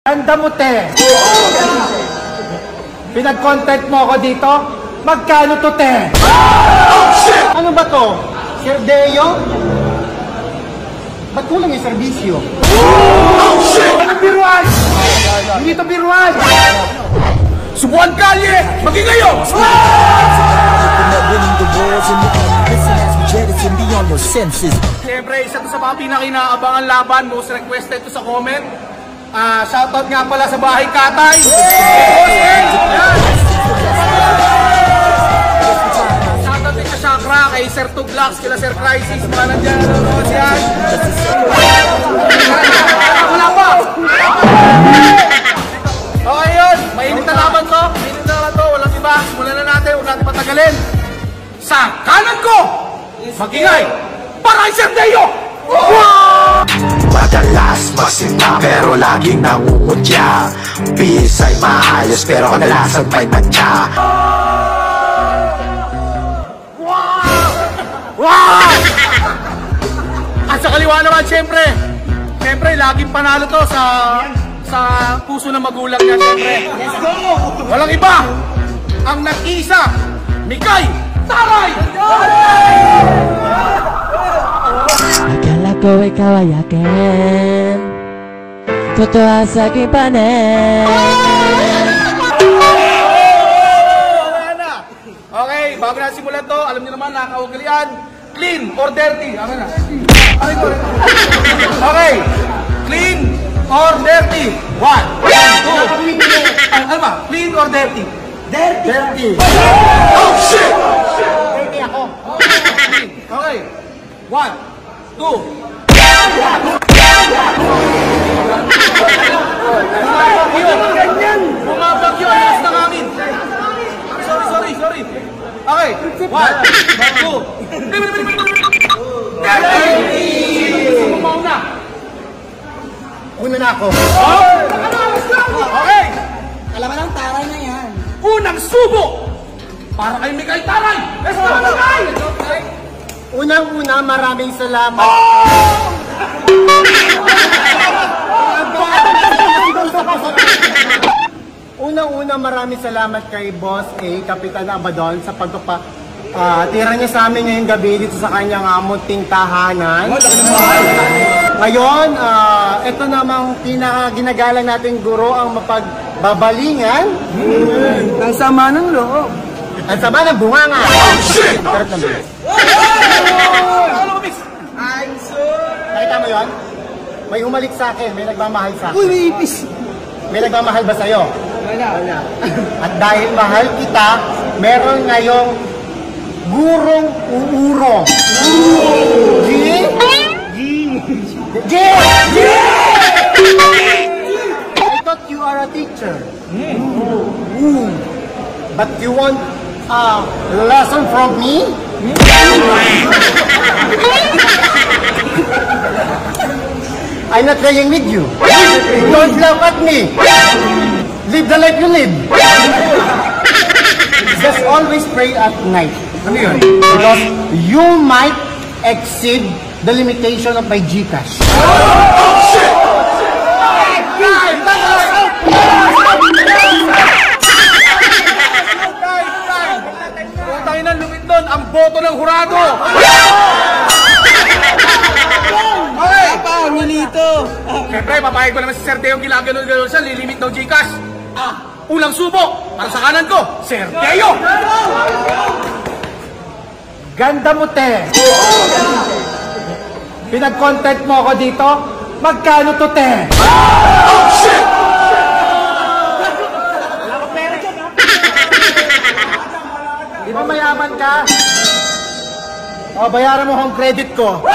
Ganda mo, te. Pinag-content mo ako dito? Magkano to, te? Ano ba to? Serdeo? Ba't kulang yung serbisyo? Ano biruan? Hindi to biruan! Subuhan kalye! Magigayo! Siyempre, isa to sa mga pinakinaabangan laban. Most requested to sa comment. Shoutout nga pala sa Bahay Katay. Shoutout din sa Chakra, kay Sir Tuglax, kila Sir Crisis, mga nandiyan nanonood yan. Wala pa! Okay yun, mainit na laban to. Mainit na laban to, walang iba. Simulan na natin, huwag natin patagalin. Sa kanan ko, magingay, para kay Sir Deo! Madalas masinap pero laging nangungutya. Bis ay maayos pero kadalasan may matya. Wow! At sa kaliwa naman, syempre, laging panalo to sa puso ng magulang niya, syempre. Let's go! Walang iba, ang nag-isa, Mikay Taray! Akala ko ikaw ay akin, totoo sa aking panin. Okay, bago na simulan to, alam niyo naman, nakakaugalian, clean or dirty. Okay, clean or dirty. 1, 2, 3. Ano ba? Clean or dirty? Dirty! Oh shit! Dirty ako. Okay, 1, 2. Bumabagyo ang lakas ng hangin. Sorry. Okay, 1, 2. Mauna. Una na ako. Okay, Alam mo lang, taray na yan. unang subo para kay Mikay Taray. Let's go, Mikay! Unang-una, maraming salamat. Unang-una, maraming salamat kay Boss A, Kapitan Abadon, sa tira niya sa amin ngayong gabi dito sa kanyang munting tahanan. Ngayon, ito namang pinaka-ginagalang natin guro ang mapagbabalingan. Ang sama ng loob. Ang sama ng bunganga. Karat ng bilis. Nakita mo yun? May humalik sa akin, may nagmamahal sa akin. Uy, ipis! May nagmamahal ba sa'yo? Wala. At dahil mahal kita, meron ngayong gurong uuro. G? G! I thought you are a teacher. But you want a lesson from me? I'm not playing with you. Don't laugh at me. Live the life you live. Just always pray at night. Ano yun? Because you might exceed the limitation of my Gcash. Tayo na lumit doon, ang boto ng hurado. Okay. Nilito. Siyempre, papayag ko naman si Sir Deo ginaganon siya, lilimit ng Gcash. Unang subo, para sa kanan ko, Sir Deo! Ganda mo, te. Pinag-content mo ako dito? Magkano to, te? Oh shit! Di ba mayaman ka? O, bayaran mo home credit ko.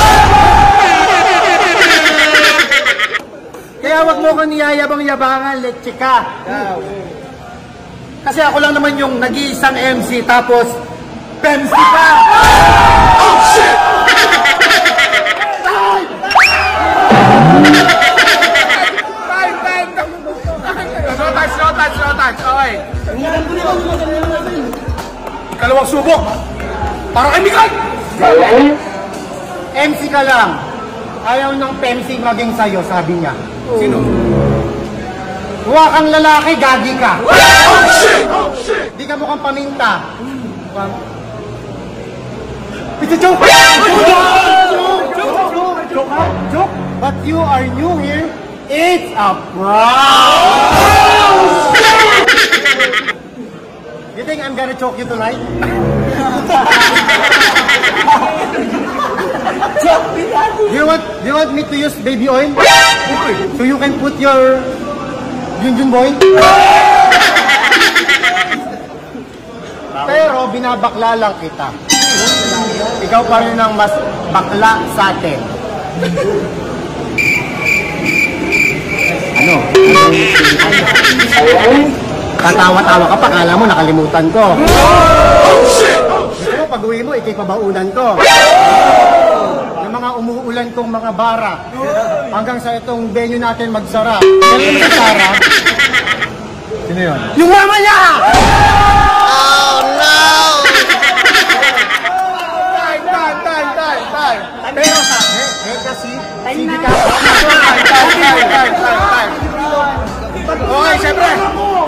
Kaya wag mo ko niyayabang-yabangan, leche ka. Kasi ako lang naman yung nag-iisang MC, tapos PEMC ka! Oh shit! Time! Slow touch. Okay. Ikalawang subok. Para kay Mikay! MC ka lang. Ayaw ng PEMC maging sa'yo, sabi niya. Sino? Mukha kang lalaki, gagi ka. Di ka mukhang paminta. It's a joke! Joke! But you are new here. It's a prank! You think I'm gonna choke you tonight? Do you want me to use baby oil? So you can put your Junjun boy? Pero binabakla lang kita. Ikaw pa rin ang mas bakla sa atin. Ano? Tatawa-tawa ka pa, kala mo nakalimutan ko. Gusto mo, pag-uwi mo, ikipabaunan ko. Yung mga umuulan kong mga bara, hanggang sa itong venue natin magsara. Kaya naman sa Sara. Sino yun? Yung mama niya! Oh no! Time. Pero kasi, hindi ka. Okay, siyempre.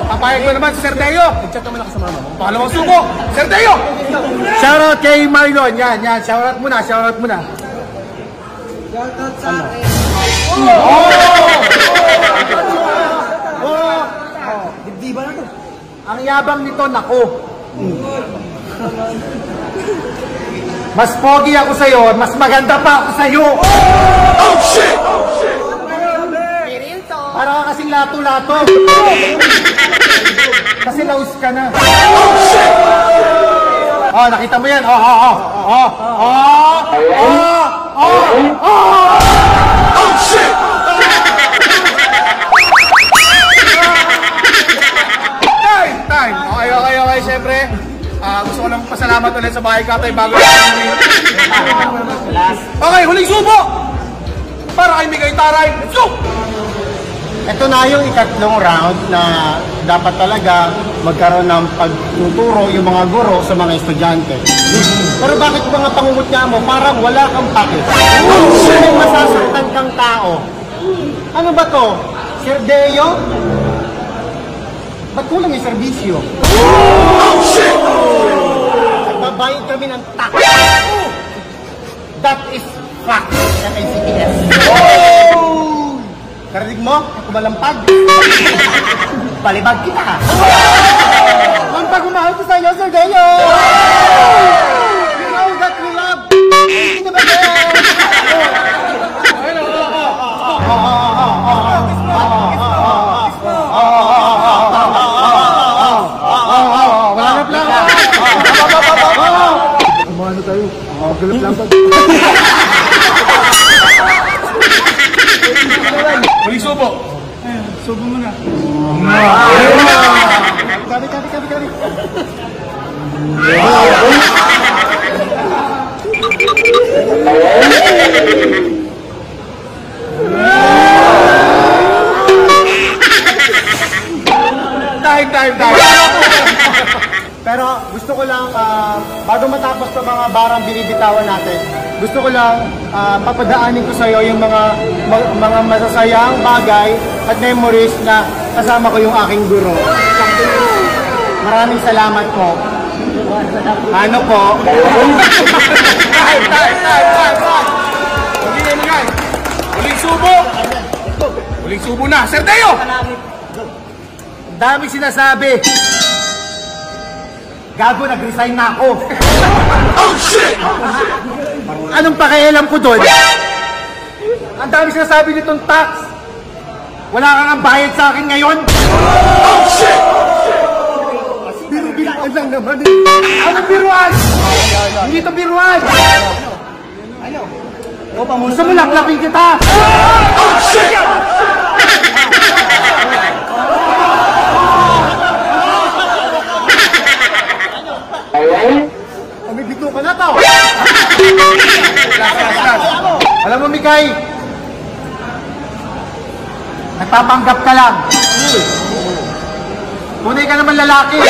Papayag mo naman si Sir Deo. Nag-chat naman ako sa mama mo. Pangalawang subo. Sir Deo! Shoutout kay Marlon. Yan. Shoutout mo na. Shoutout sa akin. Dibdiba na to. Ang yabang nito, nako. Mas pogi ako sa'yo, mas maganda pa ako sa'yo. Oh shit! Para ka kasing lato-lato. Kasi laus ka na. Oh, nakita mo yan. Oh shit! Time. Okay, siyempre. Gusto ko lang pasalamat ulit sa bahay katay bago Okay, huling subo! Para kay Migay Taray. Let's go! Ito na yung ikatlong round na dapat talaga magkaroon ng pagtuturo yung mga guro sa mga estudyante. Pero bakit mga pangungutya mo parang wala kang pake? May masasaktan kang tao. Ano ba to? Sir Deo? Ba't kulang yung serbisyo? Oh shit! Nagbabayad kami ng tax. That is fact sa ICTS. Karinig mo? Kumalampag. Balibag kita. Ang pag-umahal ko sa iyo, Sir Deo! You know that we love. Hindi ba ba? Wala na plan. Kumano tayo? Galap lang ba? Huling subo. Subo mo na. Kami. Time. Pero gusto ko lang, bago matapos sa mga barang binibitawan natin, gusto ko lang papadaanin ko sa iyo yung mga masasayang bagay at memories na kasama ko yung aking guro. Maraming salamat po. Ano po? Time. Huling subo na. Sir Deo! Dami sinasabi. Gago, nag-resign na ako. Oh shit! Anong pakialam ko doon? Ang dami sinasabi nitong tax. Wala kang ang bayad sa akin ngayon. Oh shit! Biruan lang naman eh. Anong biruan? Hindi ito biruan. Gusto mo laklapin kita? Oh shit! Pamibito ka na to. Alam mo, Mikay, nagpapanggap ka lang. Tunay ka naman lalaki.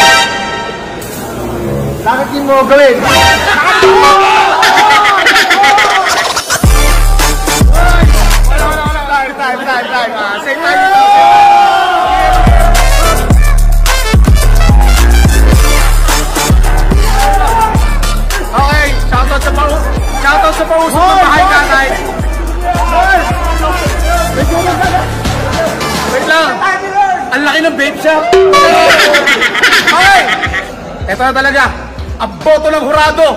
Bakit din mo gawin? Time. Same time. vape shop. Okay. Ito na talaga. Ang boto ng hurado.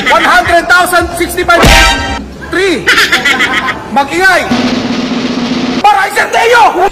100,065 3. Mag-ingay. Para Sir Teo!